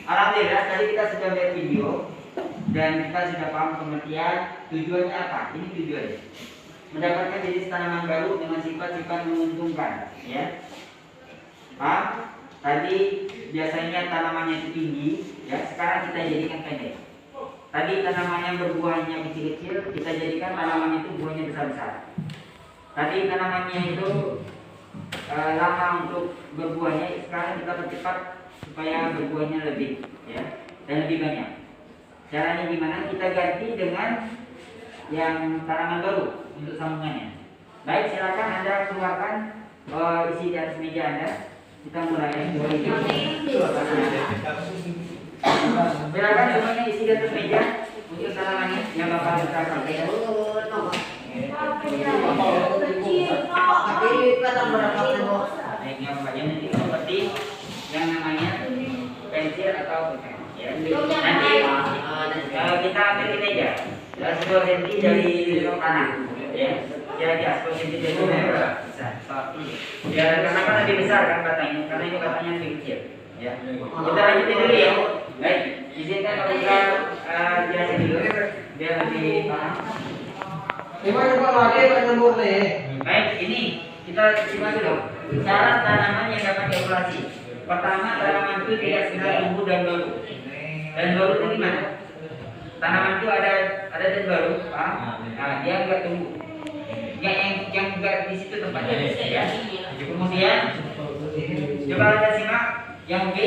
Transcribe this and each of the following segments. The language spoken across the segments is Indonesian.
Alhamdulillah tadi kita sudah lihat video dan kita sudah paham pengertian tujuannya apa. Ini tujuannya mendapatkan jenis tanaman baru dengan sifat-sifat menguntungkan, ya. Paham? Tadi biasanya tanamannya itu tinggi, ya. Sekarang kita jadikan pendek. Tadi tanamannya berbuahnya kecil-kecil, kita jadikan tanamannya itu buahnya besar-besar. Tadi tanamannya itu lama untuk berbuahnya, sekarang kita percepat supaya berbuahnya lebih, ya, dan lebih banyak. Caranya gimana? Kita ganti dengan yang tanaman baru untuk sambungannya. Baik, silakan Anda keluarkan isi di atas meja Anda. Kita mulai. Silakan semuanya isi di atas meja untuk tanamannya yang bakal kita sampaikan. Yang nanti seperti yang namanya pensil atau pulpen, ya. Nanti kita ambil ini aja 10 cm dari tanah, ya. Kira-kira 10 cm dari tanah bisa. Ya, karena kan lebih besar kan batangnya, karena ini batangnya lebih kecil, ya. Kita lanjutin dulu ya. Baik, izinkan kalau kita jelasin dulu biar lebih paham. Baik, ini kita simak dulu cara tanaman yang dapat dioperasi. Pertama, tanaman itu tidak segera tumbuh dan baru. Dan baru itu gimana? Tanaman itu ada dan baru, paham? Nah, dia enggak tumbuh. Yang enggak di situ tempatnya, ya. Kemudian coba kita simak yang B,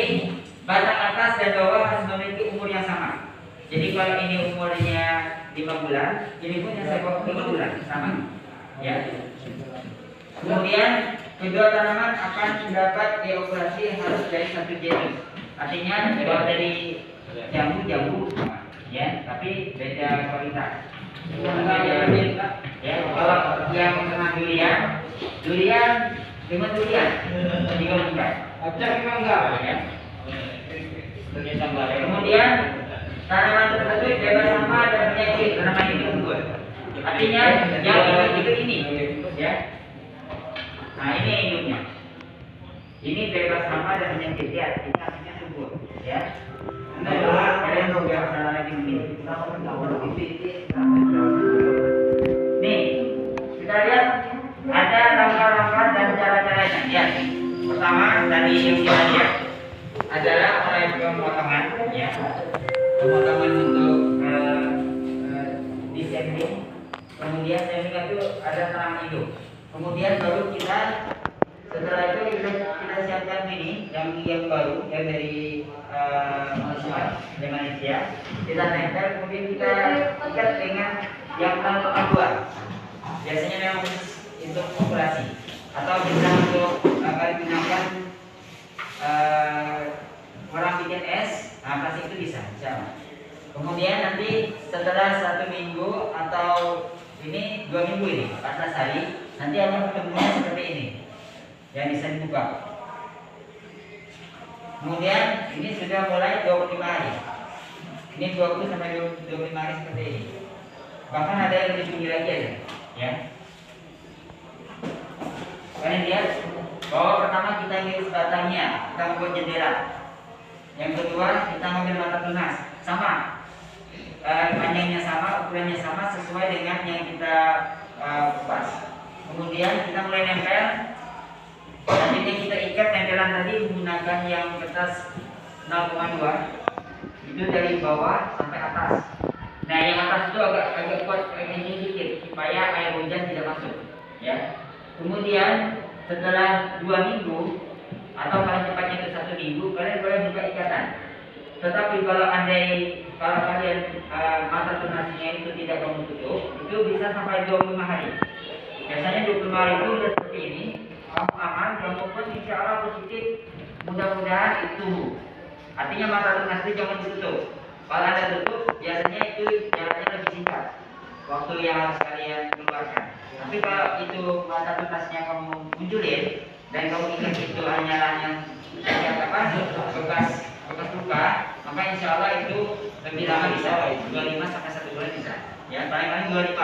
batang atas dan bawah harus memiliki umur yang sama. Jadi kalau ini umurnya 5 bulan, ini pun yang saya bawa 5 bulan sama, ya. Kemudian kedua tanaman akan dapat dioperasi harus dari satu jenis. Artinya kalau dari jambu ya, tapi beda kualitas. Ya, kalau yang tengah durian dengan durian digabungkan. Acak memang enggak, ya. Kemudian tanaman tersebut bebas hama dan penyakit, tanaman itu unggul. Artinya yang ini, ya. Nah, ini induknya. Ini bebas hama dan penyakit, ya. Ini artinya subur, ya. Kalian tahu ya masalah lagi mungkin. Nih, kita lihat ada langkah-langkah dan cara-caranya. Ya. Pertama dari yang kita lihat adalah mulai pemotongan, ya. Pemotongan untuk descending. Kemudian sanding itu ada tanaman hidup. Kemudian baru kita setelah itu kita siapkan ini yang baru yang dari Malaysia kita tempel, kemudian kita ikat dengan yang tanpa buah. Biasanya memang untuk operasi atau bisa untuk akan digunakan orang bikin es, nah plastik itu bisa. Kemudian nanti setelah 1 minggu atau ini 2 minggu ini 14 hari nanti ada pertemuan seperti ini yang bisa dibuka. Kemudian ini sudah mulai 25 hari. Ini 20 sampai 25 hari seperti ini. Bahkan ada yang lebih tinggi lagi aja, ya. Kalian lihat bahwa pertama kita ngiris batangnya, kita membuat jendela. Yang kedua kita ngambil mata tunas, sama. Panjangnya sama, ukurannya sama sesuai dengan yang kita kupas. Kemudian kita mulai nempel. Selanjutnya kita ikat tempelan tadi menggunakan yang kertas 0,2. Itu dari bawah sampai atas. Nah, yang atas itu agak kuat ini sedikit supaya air hujan tidak masuk, ya. Kemudian setelah 2 minggu atau paling cepatnya itu 1 minggu, kalian boleh buka ikatan. Tetapi kalau kalian masa tunasinya itu tidak kamu tutup, itu bisa sampai 25 hari. Biasanya 25 hari itu sudah seperti ini. Kamu aman, kamu pun insya Allah positif. Mudah-mudahan itu. Artinya mata tunas itu jangan ditutup. Kalau Anda tutup, biasanya itu jalannya lebih singkat. Waktu yang harus kalian keluarkan. Tapi kalau itu mata tunasnya kamu munculin dan kamu ingat itu hanyalah yang bekas luka, maka insya Allah itu lebih lama bisa, 25 sampai 1 bulan bisa. Ya, paling-paling 25.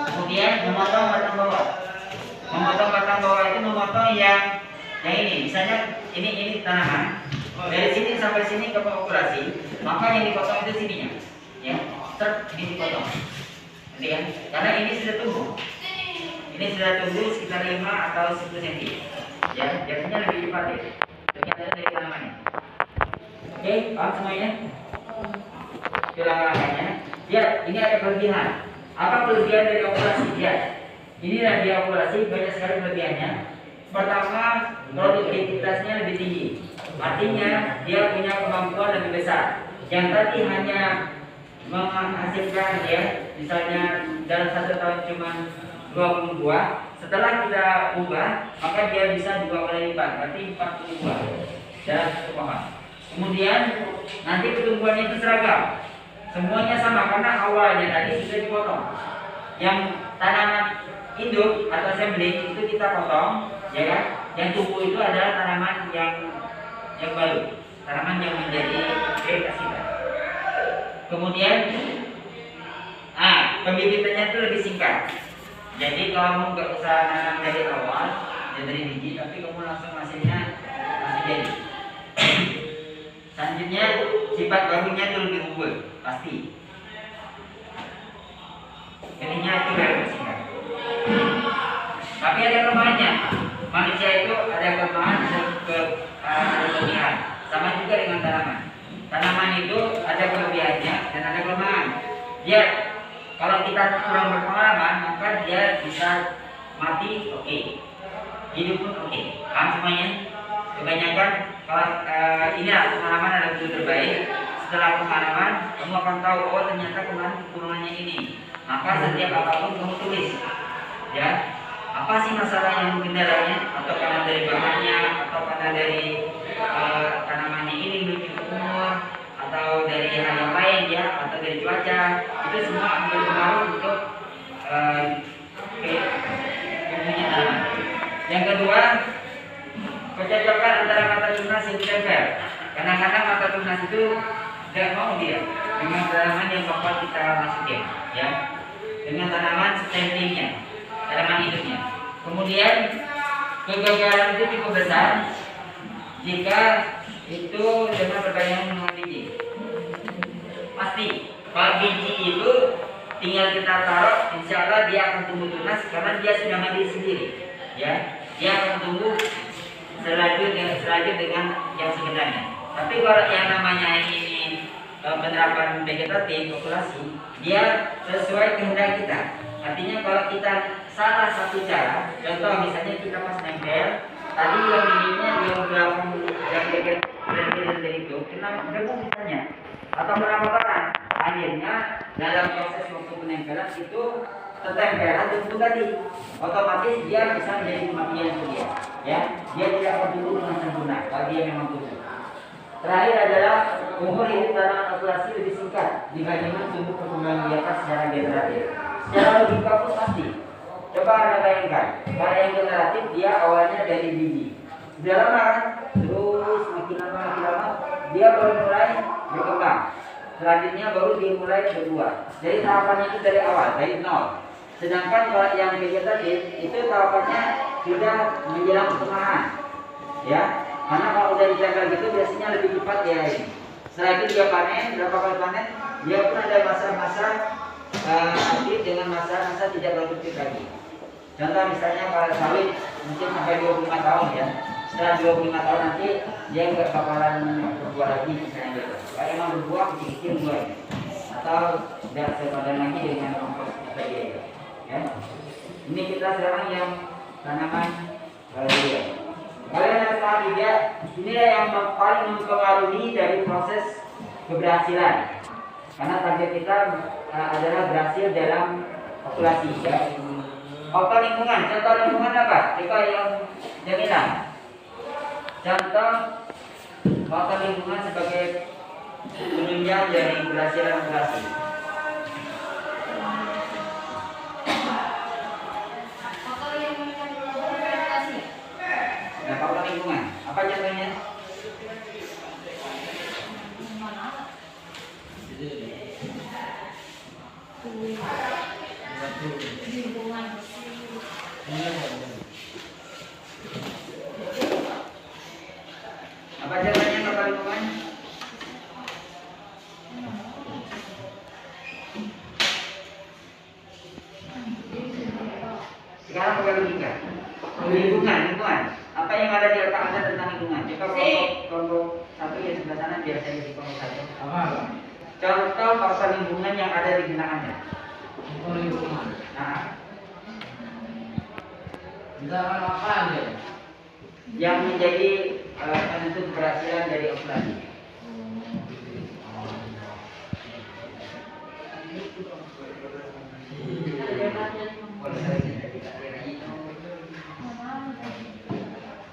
Kemudian memotong batang bawah. Memotong batang bawah itu memotong yang ini, misalnya ini tanaman. Dari sini sampai sini ke okulasi, maka yang dipotong itu sininya, ya. Ini dipotong, nanti kan? Karena ini sudah tumbuh. Ini sudah tumbuh sekitar 5 atau 10 cm. Ya, biasanya lebih cepat ya. Tergantung dari tanamannya. Oke, paham semuanya? Langkah-langkahnya. Lihat, ini ada kelebihan. Apa kelebihan dari okulasi? Lihat, inilah dia okulasi, banyak sekali kelebihannya. Pertama, produktivitasnya lebih tinggi. Artinya dia punya kemampuan lebih besar. Yang tadi hanya menghasilkan ya, misalnya dalam 1 tahun cuma 20 buah. Setelah kita ubah, maka dia bisa 2 kali lipat, berarti 40 buah dalam 1 pohon. Kemudian nanti pertumbuhannya itu seragam, semuanya sama karena awalnya tadi sudah dipotong. Yang tanaman induk atau sampling itu kita potong, ya kan? Yang tumbuh itu adalah tanaman yang baru, tanaman yang menjadi vegetasi. Kemudian, pembibitannya itu lebih singkat. Jadi kamu nggak usah nanam dari awal, ya dari biji, tapi kamu langsung hasilnya langsung jadi. Selanjutnya, sifat barunya itu lebih unggul, pasti. Ininya itu lebih singkat. Tapi ada kelemahannya. Manusia itu ada kelemahan dan kelebihan. Sama juga dengan tanaman. Tanaman itu ada kelebihannya dan ada kelemahan. Dia kalau kita kurang berpengalaman, maka dia bisa mati, oke. Hidup pun oke. Paham semuanya? Kebanyakan kalau inilah pengalaman adalah guru terbaik. Setelah pengalaman, kamu akan tahu, oh ternyata kemarin kekurangannya ini. Maka setiap apapun kamu tulis, ya. Apa sih masalah yang kendalanya? Atau karena dari bahannya, atau karena dari tanamannya ini belum cukup umur, atau dari hal yang lain ya, atau dari cuaca, itu semua berpengaruh untuk tumbuhnya tanaman. Yang kedua, kecocokan antara mata tunas yang ditempel. Kadang-kadang mata tunas itu tidak mau dia dengan tanaman yang bakal kita masukin, ya, dengan tanaman samplingnya, tanaman hidupnya. Kemudian kegagalan itu cukup besar jika itu dengan berkaitan dengan biji. Pasti kalau biji itu tinggal kita taruh, insya Allah dia akan tumbuh tunas karena dia sudah mandiri sendiri, ya. Dia akan tumbuh selanjut dengan yang sebenarnya. Tapi kalau yang namanya ini penerapan vegetatif okulasi, dia sesuai kehendak kita. Artinya kalau kita salah satu cara, contoh misalnya kita pas nempel, tadi yang ininya dia belakang yang dari itu kena debu misalnya atau kena kotoran, akhirnya dalam proses waktu penempelan itu tertempelan debu tadi, otomatis dia bisa menjadi kematian untuk dia, ya. Dia tidak akan tumbuh dengan sempurna kalau dia memang tumbuh. Terakhir adalah umur hidup tanaman okulasi lebih singkat dibandingkan tumbuh perkembangan di atas secara generatif. Secara logika pun pasti. Coba Anda bayangkan, kalau yang generatif dia awalnya dari biji. Sudah lama kan? Terus makin lama dia baru mulai berkembang. Selanjutnya baru dia mulai berbuah. Jadi tahapannya itu dari awal, dari nol. Sedangkan kalau yang vegetatif itu tahapannya sudah menjelang pertengahan, ya. Karena kalau udah ditempel gitu biasanya lebih cepat ya ini. Setelah itu dia panen, berapa kali panen, dia pun ada masa-masa aktif dengan masa-masa tidak produktif lagi. Contoh misalnya kalau sawit mungkin sampai 25 tahun ya. Setelah 25 tahun nanti dia nggak bakalan berbuah lagi misalnya gitu. Kalau emang berbuah kecil-kecil buah, atau tidak sepadan lagi dengan kompos sebagai ya. Ini kita sekarang yang tanaman dia. Kalian harus tahu juga, inilah yang paling mempengaruhi dari proses keberhasilan. Karena target kita adalah berhasil dalam okulasi, ya. Faktor lingkungan, contoh lingkungan apa? Kita yang jaminan. Contoh faktor lingkungan sebagai penunjang dari keberhasilan okulasi. Nah, faktor lingkungan, apa contohnya? Apa contohnya faktor lingkungan? sebelah sana biar saya hitung saja. Contoh faktor lingkungan yang ada di binaannya. Faktor lingkungan. Nah, Misalkan apa aja? yang menjadi penentu keberhasilan dari operasi.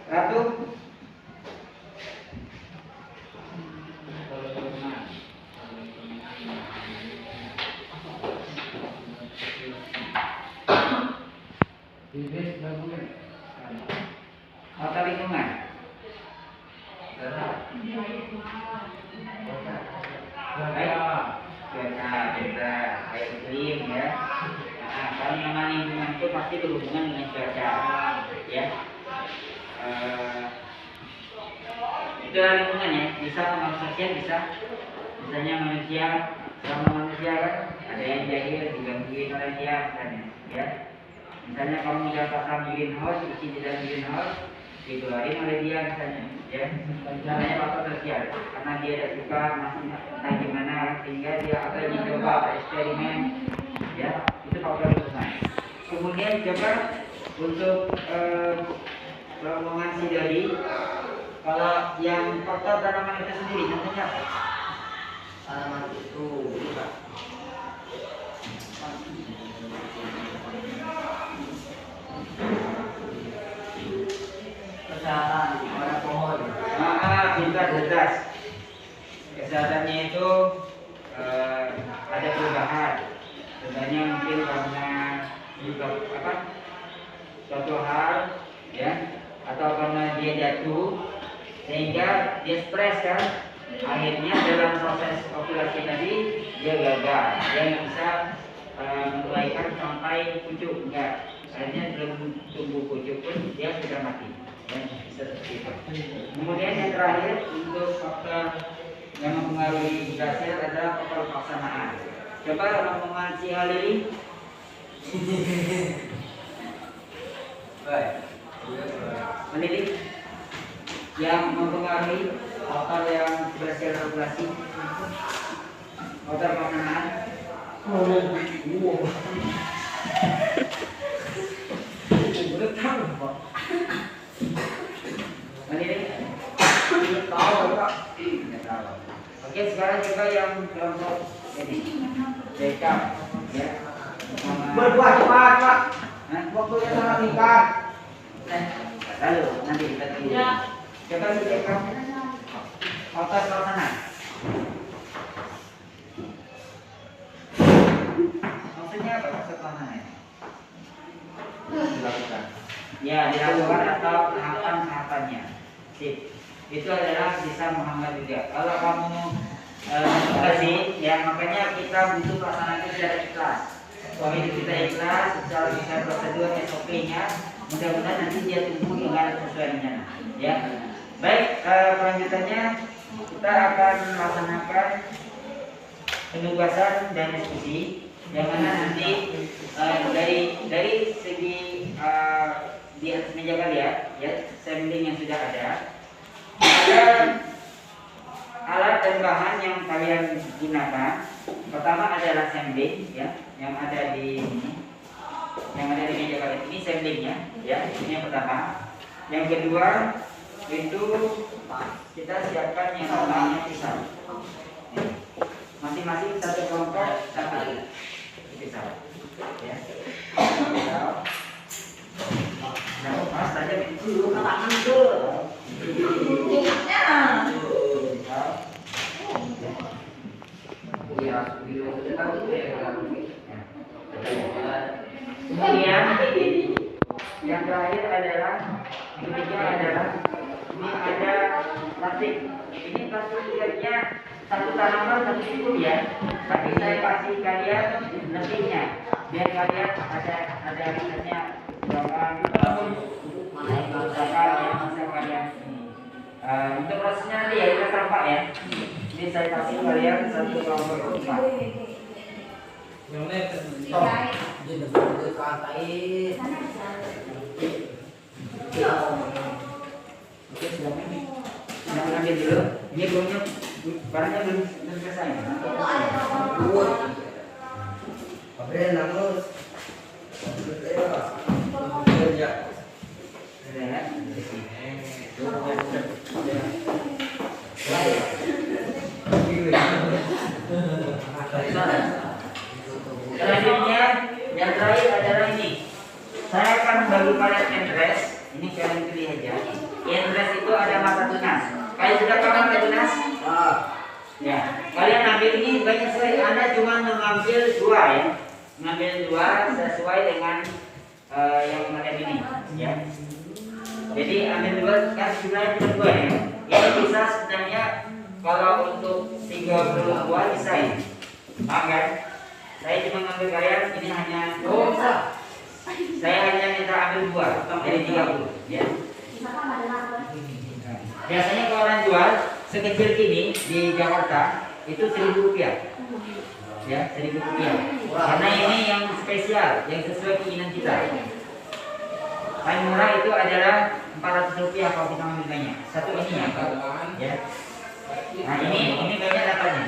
Ratu. Bibit bagus. Faktor lingkungan. Cuaca, air iklim ya. Nah, kalau nama lingkungan itu pasti berhubungan dengan cuaca, ya. Itu lingkungan ya. Bisa pengaruh sosial bisa. Misalnya manusia, sama manusia kan ada yang jahil digangguin oleh dia, misalnya, ya. Misalnya kamu udah pasang greenhouse, isi di dalam greenhouse, dikeluarin oleh dia misalnya, ya. Misalnya faktor sosial, karena dia tidak suka masih entah gimana, sehingga dia akan dicoba eksperimen, ya. Itu faktor lingkungan. Kemudian coba untuk rombongan si Dodi, kalau yang faktor tanaman itu sendiri, contohnya apa? Tanaman itu, Kesehatan pada pohon. Pintar jelas. Kesehatannya itu ada perubahan. Sebenarnya mungkin karena juga apa? Suatu hal, ya, atau karena dia jatuh sehingga dia stres kan. Akhirnya dalam proses ovulasi tadi dia gagal, dia nggak bisa melahirkan sampai pucuk, enggak. Akhirnya belum tumbuh pucuk pun dia sudah mati. Ya, seperti itu. Kemudian yang terakhir untuk faktor yang mempengaruhi hasil adalah faktor pelaksanaan. Coba rombongan si Halili. Baik. Halili yang mempengaruhi faktor yang berhasil regulasi, faktor pelaksanaan. Oke, sekarang coba yang kelompok ini BK, ya. Berbuat cepat, Pak. Waktunya sangat singkat. Lalu nanti kita tunggu. Coba si BK. Faktor pelaksanaan. Maksudnya apa maksud pelaksanaan? Dilakukan. Ya, dilakukan atau tahapan-tahapannya. Sip. Itu adalah bisa menghambat juga. Kalau kamu kasih, ya makanya kita butuh pelaksanaan itu secara ikhlas. Begitu kita ikhlas, secara prosedur SOP-nya, mudah-mudahan nanti dia tumbuh dengan sesuai rencana. Ya, baik. Kelanjutannya kita akan melaksanakan penugasan dan diskusi, yang mana nanti dari segi di atas meja kalian, ya, sampling yang sudah ada alat dan bahan yang kalian gunakan. Pertama adalah sampling, ya, yang ada di ini, yang ada di meja kalian. Ini samplingnya, ya, ini yang pertama. Yang kedua itu kita siapkan yang namanya pisau. Masing-masing satu kelompok satu pisau, ya. Pisau. Nah, pas saja dulu ke tangan tuh. Kemudian yang terakhir adalah ketiga adalah ini ada plastik. Ini plastik kira-kira satu tanaman satu cukup ya. Tapi saya kasih kalian lebihnya biar kalian ada risetnya mana yang bisa kalian untuk prosesnya nanti ya kita tampak ya. Ini saya kasih kalian satu kelompok empat. Yang lain stop. Jadi ke katain. Oke, silakan. Kita ambil dulu. Ini belumnya barangnya belum selesai. Abren nangos. Selanjutnya yang terakhir adalah ini. Saya akan membagi pada endress. Ini kalian pilih aja. Endress itu ada mata tunas. Kalian sudah tahu mata tunas? Ya. Kalian ambil ini banyak sekali. Anda cuma mengambil dua ya. Mengambil dua sesuai dengan yang ada ini. Ya. Jadi ambil dua kan jumlahnya cuma dua ya. Ini bisa sebenarnya kalau untuk 32 bisa ini. Paham kan? Saya cuma ngambil kalian ini hanya saya hanya minta ambil dua dari 30 ya. Biasanya kalau orang jual sekecil ini di Jakarta itu 1.000 rupiah ya, 1.000 rupiah karena ini yang spesial yang sesuai keinginan kita. Paling murah itu adalah 400 rupiah kalau kita ambil banyak satu ini ya. Nah ini banyak dapatnya.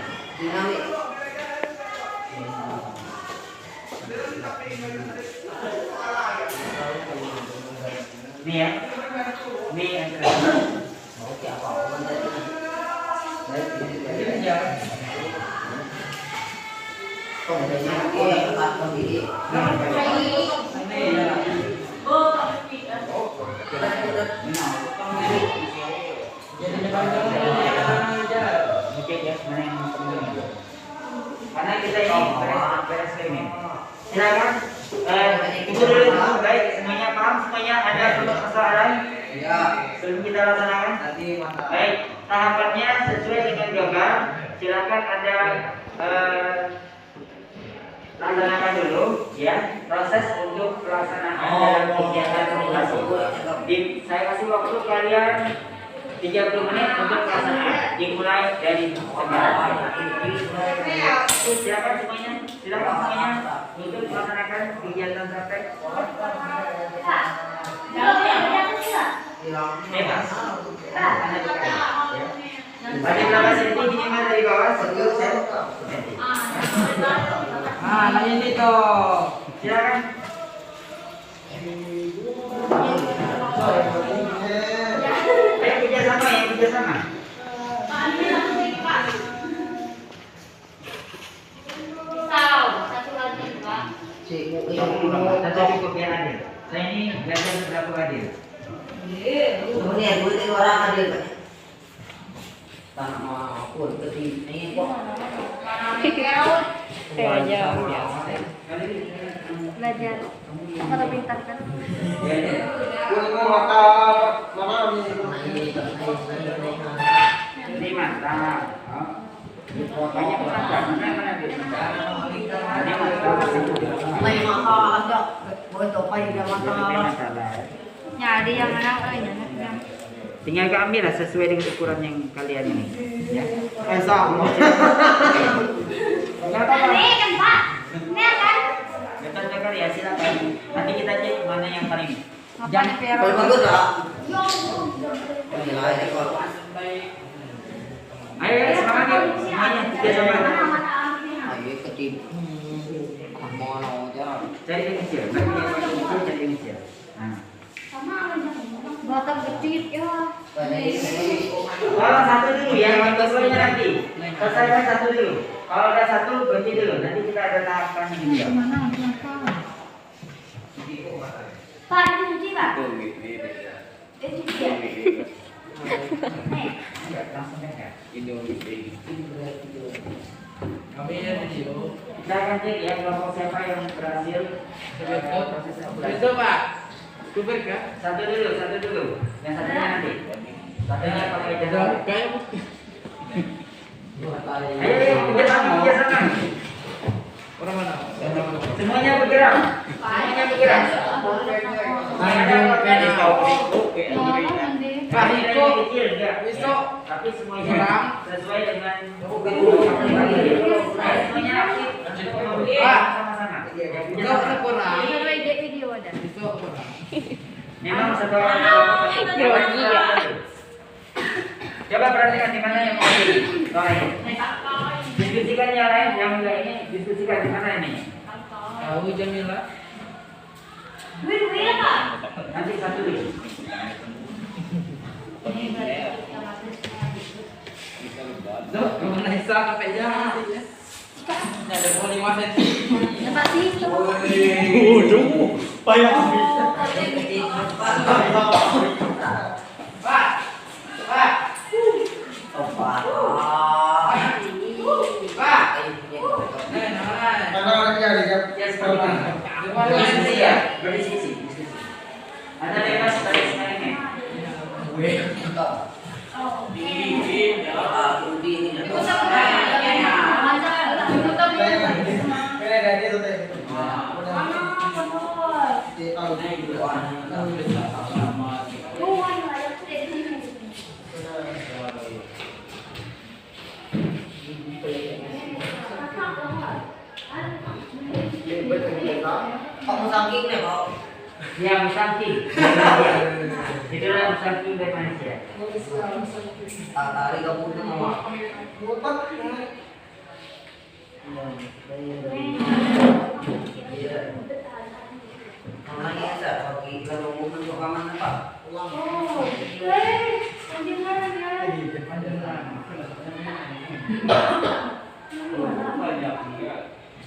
Ini ya, ini yang terakhir. Oke, apa-apa karena kita ini beres ini. Silakan. Ibu dulu baik semuanya paham semuanya ada persoalan? Ya. Sebelum kita laksanakan. Baik, tahapannya sesuai dengan gambar. Silakan Anda laksanakan dulu ya proses untuk pelaksanaan dalam kegiatan simulasi. Saya kasih waktu kalian 30 menit untuk pelaksanaan dimulai dari sekarang. Silakan semuanya untuk melaksanakan kegiatan praktek. Bebas. Anda bukan. Pada berapa senti minimal dari bawah? 1 senti. Nanya dito. Silakan. Ayo kerjasama ya, kerjasama. Satu cukup biar adil. Saya ini belajar berapa adil. Kemudian dua tiga orang hadir Pak. Tanah pun ketim ini kok. Saya aja belajar atau pintar kan? Ini mantap. Banyak orang mana May makaagak. Boto pa yung Ya ada yang mana yang tinggal ambil lah sesuai dengan ukuran yang kalian ini. Ya. ini kan Pak, ini kan? Betul ya silakan. Nanti kita cek mana yang paling. Jangan Kalau bagus Pak. Gila ini kalau. Ayo semangat yuk. Semuanya kerjasama. Ayo ketim. Mau aja. Cari yang kecil. Nanti yang paling kecil cari yang kecil. Nah. Batang kecil ya. Kalau satu dulu ya, yang keduanya nanti. Selesaikan satu dulu. Kalau ada satu berhenti dulu. Nanti kita ada tahapan juga. Pak itu cuci Pak. Itu dia. Langsung aja. Kami ya video. Kita akan cek ya kelompok siapa yang berhasil proses Itu Pak. Super kah? satu dulu. Yang satunya nanti. Satunya pakai jadwal. Ayo kerjasama. Orang mana? Semuanya bergerak. Kahiko kecil enggak. Tapi semuanya sesuai dengan semuanya aktif. Sama-sama. Itu kurang. Ini video ada. Itu kurang. Memang satu Grogi ya. Coba perhatikan di mana yang mau ini. Diskusikan yang lain, yang enggak ini diskusikan di mana ini. Tahu Jamila? Wih, apa? Nanti satu lagi. Tuh, kemana Isa sampai jam? Ini ada bawah 5 cm. Apa sih? Payah. Pak, Pak, Apa? Pak. Nah, nah, Mana lagi ada kan? Ya seperti ini. Diskusi ya, berdiskusi. Anda bebas dari semuanya. Kamu saking nih kok. Ya, musangking. Itulah musangking dari Malaysia. Tari kamu tuh mau. Namanya saya bagi kalau mau untuk kaman apa?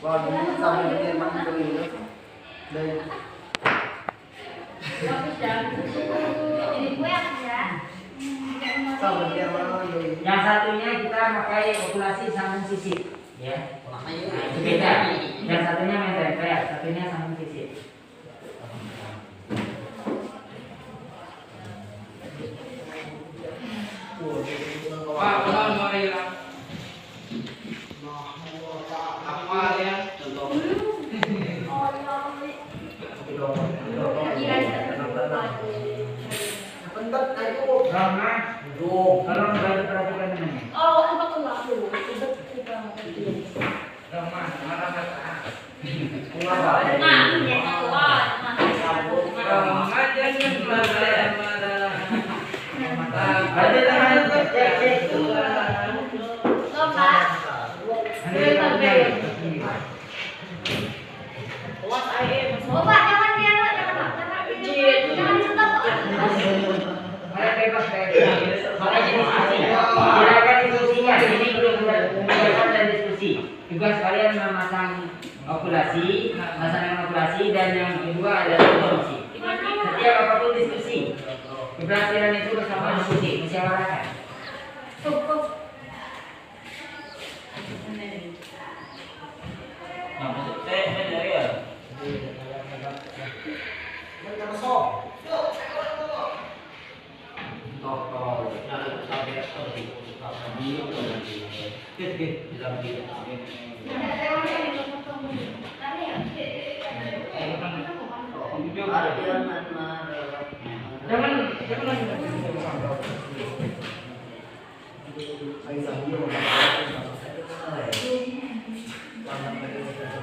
Wah, ini sampai dia emang dulu. Dari sampai dia mana dulu. Yang satunya kita pakai populasi sambung sisip, ya. Itu beda. Yang satunya main tempel, satunya sambung sisip. Pak, pulang mau hilang. Apa ya? Rama, tolong bantu perhatikan namanya. Rama, mana kata? Apa? Rama jangan marah-marah. Ada teman cek cek. Bebas silakan diskusinya. Ini belum dan diskusi. Tugas kalian memasang okulasi, dan yang kedua adalah solusi. Setiap apapun diskusi. Keberhasilan itu bersama diskusi, musyawarahkan. Jangan